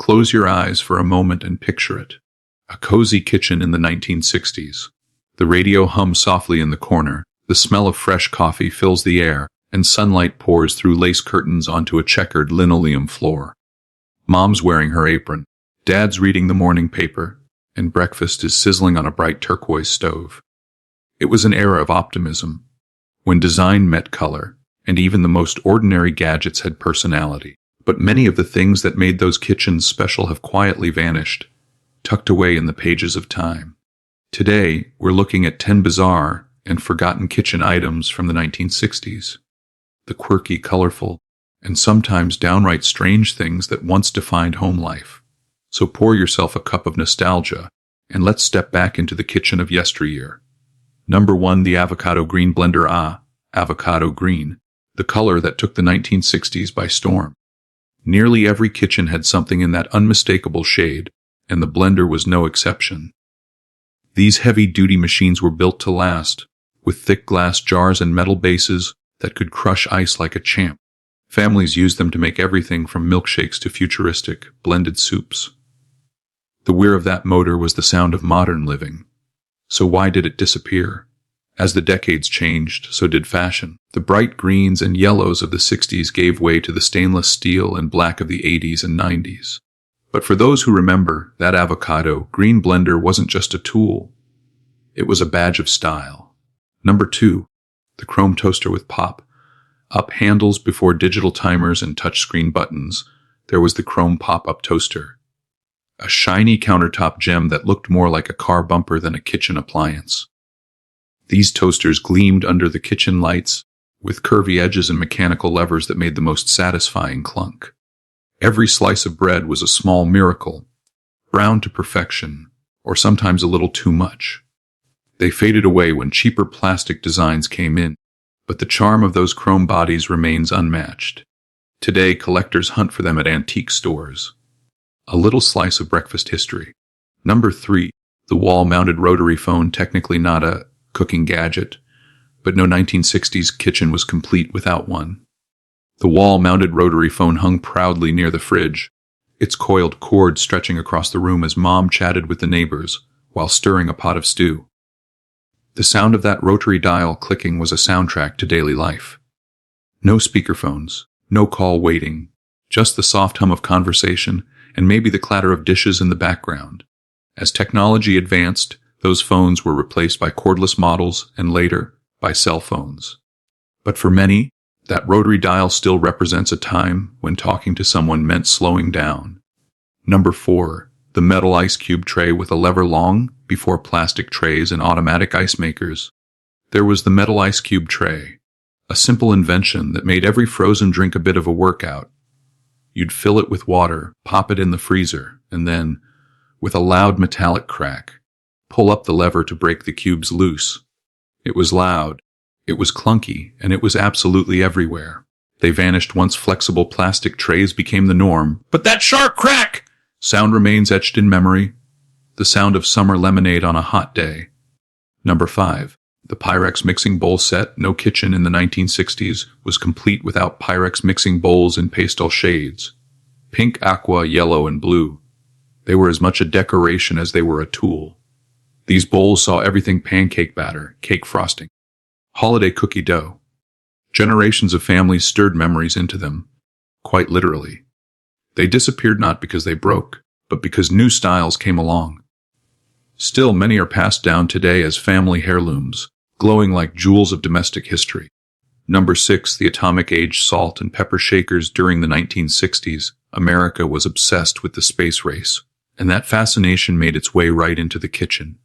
Close your eyes for a moment and picture it. A cozy kitchen in the 1960s. The radio hums softly in the corner, the smell of fresh coffee fills the air, and sunlight pours through lace curtains onto a checkered linoleum floor. Mom's wearing her apron, Dad's reading the morning paper, and breakfast is sizzling on a bright turquoise stove. It was an era of optimism, when design met color, and even the most ordinary gadgets had personality. But many of the things that made those kitchens special have quietly vanished, tucked away in the pages of time. Today, we're looking at 10 bizarre and forgotten kitchen items from the 1960s. The quirky, colorful, and sometimes downright strange things that once defined home life. So pour yourself a cup of nostalgia, and let's step back into the kitchen of yesteryear. Number 1, the avocado-green blender. Avocado-green, the color that took the 1960s by storm. Nearly every kitchen had something in that unmistakable shade, and the blender was no exception. These heavy-duty machines were built to last, with thick glass jars and metal bases that could crush ice like a champ. Families used them to make everything from milkshakes to futuristic, blended soups. The whir of that motor was the sound of modern living. So why did it disappear? As the decades changed, so did fashion. The bright greens and yellows of the 60s gave way to the stainless steel and black of the 80s and 90s. But for those who remember, that avocado-green blender wasn't just a tool. It was a badge of style. Number 2, the chrome toaster with pop-up handles. Before digital timers and touchscreen buttons, there was the chrome pop-up toaster. A shiny countertop gem that looked more like a car bumper than a kitchen appliance. These toasters gleamed under the kitchen lights, with curvy edges and mechanical levers that made the most satisfying clunk. Every slice of bread was a small miracle, browned to perfection, or sometimes a little too much. They faded away when cheaper plastic designs came in, but the charm of those chrome bodies remains unmatched. Today, collectors hunt for them at antique stores. A little slice of breakfast history. Number 3, the wall-mounted rotary phone, technically not a cooking gadget, but no 1960s kitchen was complete without one. The wall-mounted rotary phone hung proudly near the fridge, its coiled cord stretching across the room as Mom chatted with the neighbors while stirring a pot of stew. The sound of that rotary dial clicking was a soundtrack to daily life. No speakerphones, no call waiting, just the soft hum of conversation and maybe the clatter of dishes in the background. As technology advanced, those phones were replaced by cordless models and later by cell phones. But for many, that rotary dial still represents a time when talking to someone meant slowing down. Number 4, the metal ice cube tray with a lever. Long before plastic trays and automatic ice makers, there was the metal ice cube tray, a simple invention that made every frozen drink a bit of a workout. You'd fill it with water, pop it in the freezer, and then, with a loud metallic crack, pull up the lever to break the cubes loose. It was loud, it was clunky, and it was absolutely everywhere. They vanished once flexible plastic trays became the norm, but that sharp crack sound remains etched in memory, the sound of summer lemonade on a hot day. Number 5, the Pyrex mixing bowl set. No kitchen in the 1960s was complete without Pyrex mixing bowls in pastel shades, pink, aqua, yellow, and blue. They were as much a decoration as they were a tool. These bowls saw everything: pancake batter, cake frosting, holiday cookie dough. Generations of families stirred memories into them, quite literally. They disappeared not because they broke, but because new styles came along. Still, many are passed down today as family heirlooms, glowing like jewels of domestic history. Number 6, the atomic age salt and pepper shakers. During the 1960s, America was obsessed with the space race, and that fascination made its way right into the kitchen.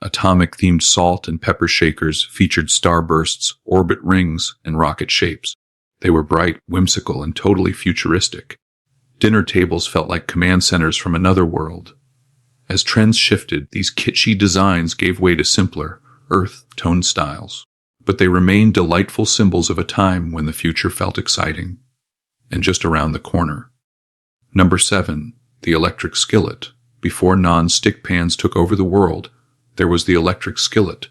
Atomic-themed salt and pepper shakers featured starbursts, orbit rings, and rocket shapes. They were bright, whimsical, and totally futuristic. Dinner tables felt like command centers from another world. As trends shifted, these kitschy designs gave way to simpler, earth-toned styles. But they remained delightful symbols of a time when the future felt exciting and just around the corner. Number 7, the electric skillet. Before non-stick pans took over the world, there was the electric skillet,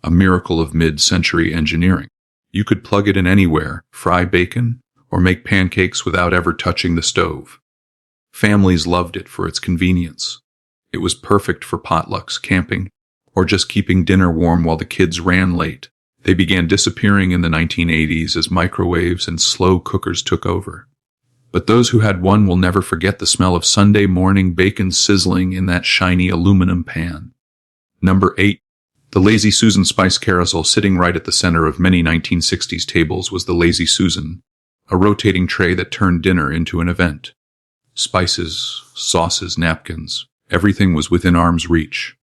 a miracle of mid-century engineering. You could plug it in anywhere, fry bacon, or make pancakes without ever touching the stove. Families loved it for its convenience. It was perfect for potlucks, camping, or just keeping dinner warm while the kids ran late. They began disappearing in the 1980s as microwaves and slow cookers took over. But those who had one will never forget the smell of Sunday morning bacon sizzling in that shiny aluminum pan. Number 8. The Lazy Susan Spice Carousel. Sitting right at the center of many 1960s tables was the Lazy Susan, a rotating tray that turned dinner into an event. Spices, sauces, napkins, everything was within arm's reach.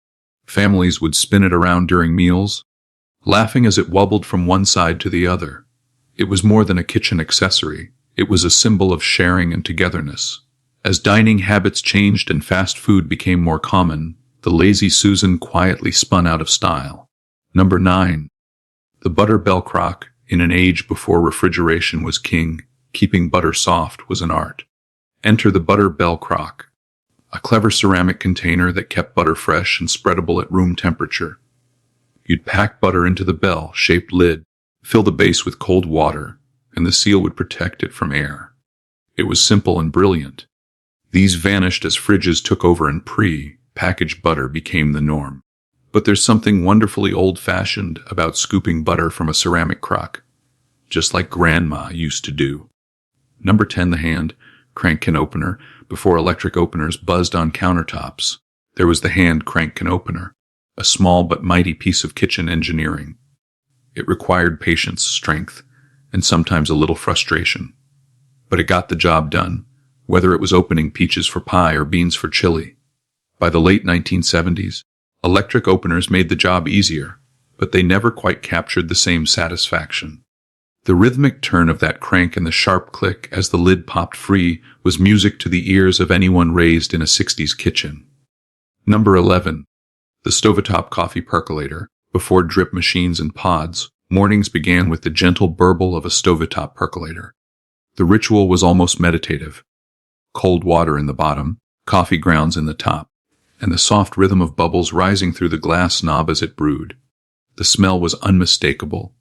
Families would spin it around during meals, laughing as it wobbled from one side to the other. It was more than a kitchen accessory. It was a symbol of sharing and togetherness. As dining habits changed and fast food became more common, the Lazy Susan quietly spun out of style. Number 9. The Butter Bell Crock. In an age before refrigeration was king, keeping butter soft was an art. Enter the Butter Bell Crock, a clever ceramic container that kept butter fresh and spreadable at room temperature. You'd pack butter into the bell-shaped lid, fill the base with cold water, and the seal would protect it from air. It was simple and brilliant. These vanished as fridges took over and pre-packaged butter became the norm. But there's something wonderfully old-fashioned about scooping butter from a ceramic crock, just like Grandma used to do. Number 10. The hand crank can opener. Before electric openers buzzed on countertops, there was the hand crank can opener, a small but mighty piece of kitchen engineering. It required patience, strength, and sometimes a little frustration. But it got the job done, whether it was opening peaches for pie or beans for chili. By the late 1970s, electric openers made the job easier, but they never quite captured the same satisfaction. The rhythmic turn of that crank and the sharp click as the lid popped free was music to the ears of anyone raised in a 60s kitchen. Number 11. The Stovetop coffee percolator. Before drip machines and pods, mornings began with the gentle burble of a Stovetop percolator. The ritual was almost meditative. Cold water in the bottom, coffee grounds in the top, and the soft rhythm of bubbles rising through the glass knob as it brewed. The smell was unmistakable.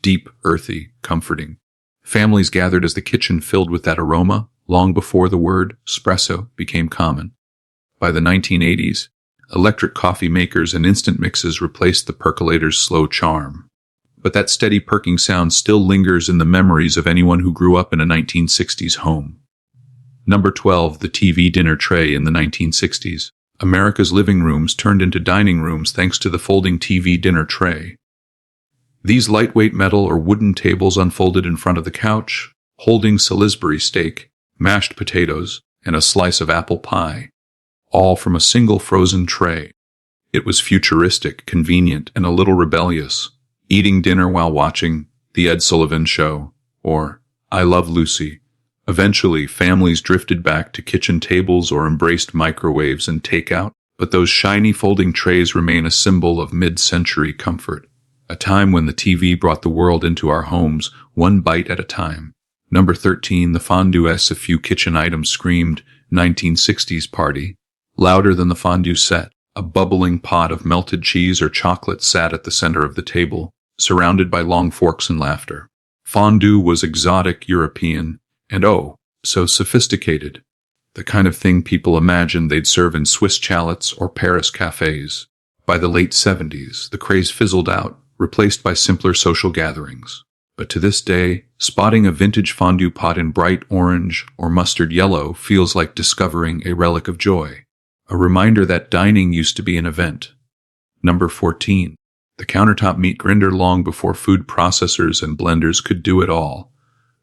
Deep, earthy, comforting. Families gathered as the kitchen filled with that aroma long before the word espresso became common. By the 1980s, electric coffee makers and instant mixes replaced the percolator's slow charm. But that steady perking sound still lingers in the memories of anyone who grew up in a 1960s home. Number 12. The TV dinner tray. In the 1960s, America's living rooms turned into dining rooms thanks to the folding TV dinner tray. These lightweight metal or wooden tables unfolded in front of the couch, holding Salisbury steak, mashed potatoes, and a slice of apple pie, all from a single frozen tray. It was futuristic, convenient, and a little rebellious, eating dinner while watching The Ed Sullivan Show or I Love Lucy. Eventually, families drifted back to kitchen tables or embraced microwaves and takeout, but those shiny folding trays remain a symbol of mid-century comfort. A time when the TV brought the world into our homes, one bite at a time. Number 13. The Fondue Set. A few kitchen items screamed 1960s party. Louder than the Fondue Set, a bubbling pot of melted cheese or chocolate sat at the center of the table, surrounded by long forks and laughter. Fondue was exotic, European, and oh, so sophisticated. The kind of thing people imagined they'd serve in Swiss chalets or Paris cafes. By the late 70s, the craze fizzled out, replaced by simpler social gatherings. But to this day, spotting a vintage fondue pot in bright orange or mustard yellow feels like discovering a relic of joy, a reminder that dining used to be an event. Number 14. The countertop meat grinder. Long before food processors and blenders could do it all,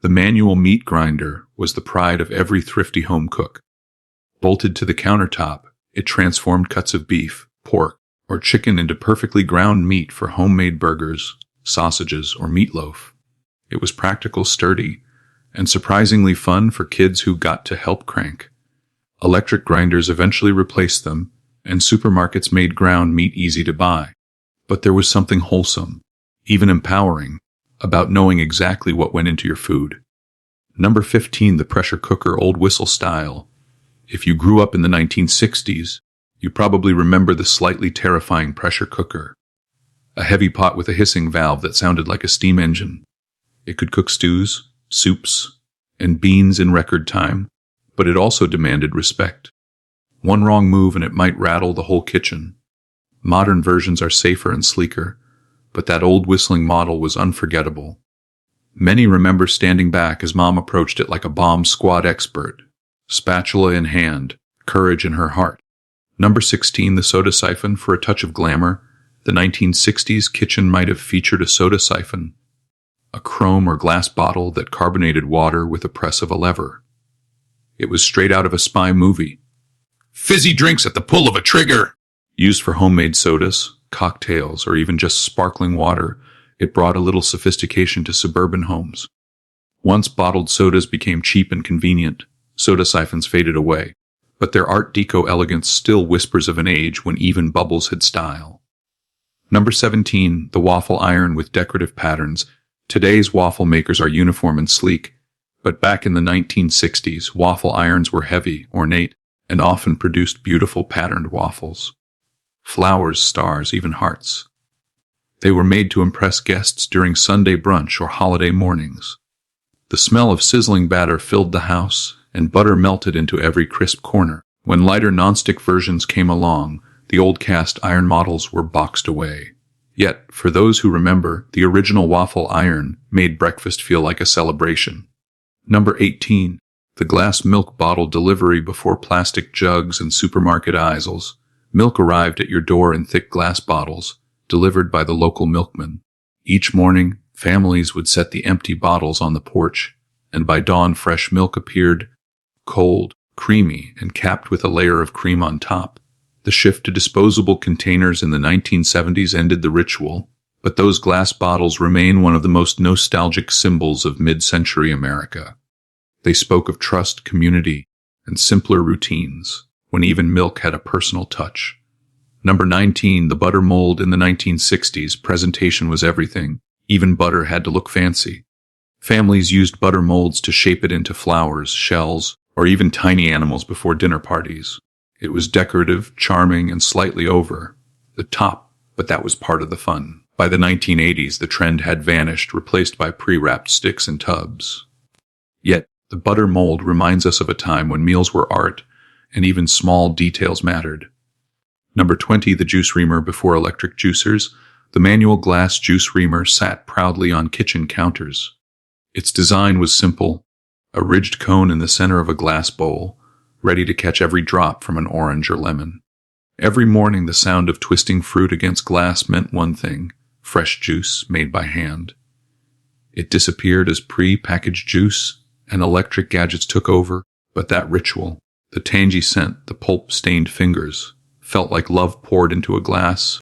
the manual meat grinder was the pride of every thrifty home cook. Bolted to the countertop, it transformed cuts of beef, pork, or chicken into perfectly ground meat for homemade burgers, sausages, or meatloaf. It was practical, sturdy, and surprisingly fun for kids who got to help crank. Electric grinders eventually replaced them, and supermarkets made ground meat easy to buy. But there was something wholesome, even empowering, about knowing exactly what went into your food. Number 15. The pressure cooker. Old whistle style. If you grew up in the 1960s, you probably remember the slightly terrifying pressure cooker. A heavy pot with a hissing valve that sounded like a steam engine. It could cook stews, soups, and beans in record time, but it also demanded respect. One wrong move and it might rattle the whole kitchen. Modern versions are safer and sleeker, but that old whistling model was unforgettable. Many remember standing back as Mom approached it like a bomb squad expert, spatula in hand, courage in her heart. Number 16, the soda siphon. For a touch of glamour, the 1960s kitchen might have featured a soda siphon, a chrome or glass bottle that carbonated water with a press of a lever. It was straight out of a spy movie. Fizzy drinks at the pull of a trigger! Used for homemade sodas, cocktails, or even just sparkling water, it brought a little sophistication to suburban homes. Once bottled sodas became cheap and convenient, soda siphons faded away, but their Art Deco elegance still whispers of an age when even bubbles had style. Number 17, the waffle iron with decorative patterns. Today's waffle makers are uniform and sleek, but back in the 1960s, waffle irons were heavy, ornate, and often produced beautiful patterned waffles. Flowers, stars, even hearts. They were made to impress guests during Sunday brunch or holiday mornings. The smell of sizzling batter filled the house, and butter melted into every crisp corner. When lighter nonstick versions came along, the old cast iron models were boxed away. Yet, for those who remember, the original waffle iron made breakfast feel like a celebration. Number 18, the glass milk bottle delivery. Before plastic jugs and supermarket aisles, milk arrived at your door in thick glass bottles, delivered by the local milkman. Each morning, families would set the empty bottles on the porch, and by dawn fresh milk appeared, cold, creamy, and capped with a layer of cream on top. The shift to disposable containers in the 1970s ended the ritual, but those glass bottles remain one of the most nostalgic symbols of mid-century America. They spoke of trust, community, and simpler routines, when even milk had a personal touch. Number 19, the butter mold. In the 1960s, presentation was everything. Even butter had to look fancy. Families used butter molds to shape it into flowers, shells, or even tiny animals before dinner parties. It was decorative, charming, and slightly over the top, but that was part of the fun. By the 1980s, the trend had vanished, replaced by pre-wrapped sticks and tubs. Yet, the butter mold reminds us of a time when meals were art, and even small details mattered. Number 20, the juice reamer. Before electric juicers, the manual glass juice reamer sat proudly on kitchen counters. Its design was simple, a ridged cone in the center of a glass bowl, ready to catch every drop from an orange or lemon. Every morning, the sound of twisting fruit against glass meant one thing: fresh juice made by hand. It disappeared as pre-packaged juice, and electric gadgets took over, but that ritual, the tangy scent, the pulp-stained fingers, felt like love poured into a glass